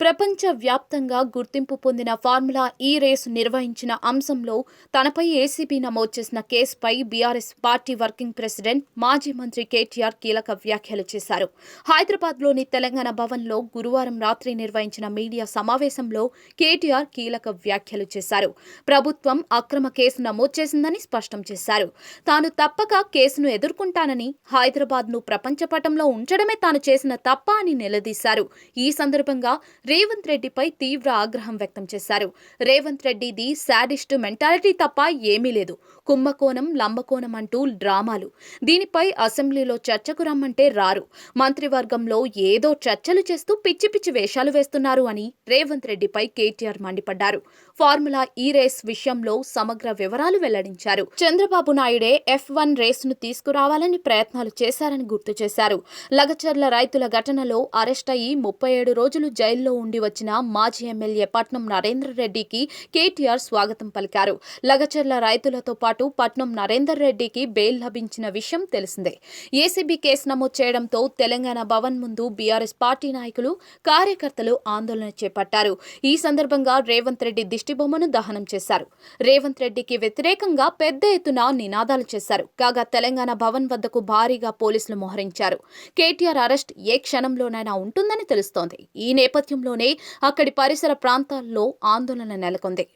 ప్రపంచ వ్యాప్తంగా గుర్తింపు పొందిన ఫార్ములా ఈ రేసు నిర్వహించిన అంశంలో తనపై ఏసీబీ నమోదు చేసిన కేసుపై బీఆర్ఎస్ పార్టీ వర్కింగ్ ప్రెసిడెంట్ మాజీ మంత్రి కేటీఆర్ కీలక వ్యాఖ్యలు చేశారు. హైదరాబాద్లోని తెలంగాణ భవన్లో గురువారం రాత్రి నిర్వహించిన మీడియా సమావేశంలో కేటీఆర్ కీలక వ్యాఖ్యలు చేశారు. ప్రభుత్వం అక్రమ కేసు నమోదు చేసిందని స్పష్టం చేశారు. తాను తప్పక కేసును ఎదుర్కొంటానని, హైదరాబాద్ను ప్రపంచ పటంలో ఉంచడమే తాను చేసిన తప్ప అని నిలదీశారు. ఈ సందర్భంగా రేవంత్ రెడ్డిపై తీవ్ర ఆగ్రహం వ్యక్తం చేశారు. రేవంత్ రెడ్డిది శాడిస్ట్ మెంటాలిటీ తప్ప ఏమీ లేదు. కుంభకోణం, లంబకోణం అంటూ డ్రామాలు. దీనిపై అసెంబ్లీలో చర్చకు రమ్మంటే రారు. మంత్రివర్గంలో ఏదో చర్చలు చేస్తూ పిచ్చి పిచ్చి వేషాలు వేస్తున్నారు అని రేవంత్ రెడ్డిపై కేటీఆర్ మండిపడ్డారు. ఫార్ములా ఈ రేస్ విషయంలో సమగ్ర వివరాలు వెల్లడించారు. చంద్రబాబు నాయుడే F1 రేసును తీసుకురావాలని ప్రయత్నాలు చేశారని గుర్తు చేశారు. లగచర్ల రైతుల ఘటనలో అరెస్ట్ అయ్యి 37 రోజులు జైల్లో ఉండి వచ్చిన మాజీ ఎమ్మెల్యే పట్నం నరేందర్ రెడ్డికి కేటీఆర్ స్వాగతం పలికారు. లగచర్ల రైతులతో పాటు పట్నం నరేందర్ రెడ్డికి బెయిల్ లభించిన విషయం తెలిసిందే. ఏసీబీ కేసు నమోదు చేయడంతో తెలంగాణ భవన్ ముందు బీఆర్ఎస్ పార్టీ నాయకులు, కార్యకర్తలు ఆందోళన చేపట్టారు. ఈ సందర్భంగా రేవంత్ రెడ్డి దిష్టిబొమ్మను దహనం చేశారు. రేవంత్ రెడ్డికి వ్యతిరేకంగా పెద్ద ఎత్తున నినాదాలు చేశారు. కాగా తెలంగాణ భవన్ వద్దకు భారీగా పోలీసులు మోహరించారు. కేటీఆర్ అరెస్ట్ ఏ క్షణంలోనైనా ఉంటుందని తెలుస్తోంది. ఈ నేపథ్యంలోనే అక్కడి పరిసర ప్రాంతాల్లో ఆందోళన నెలకొంది.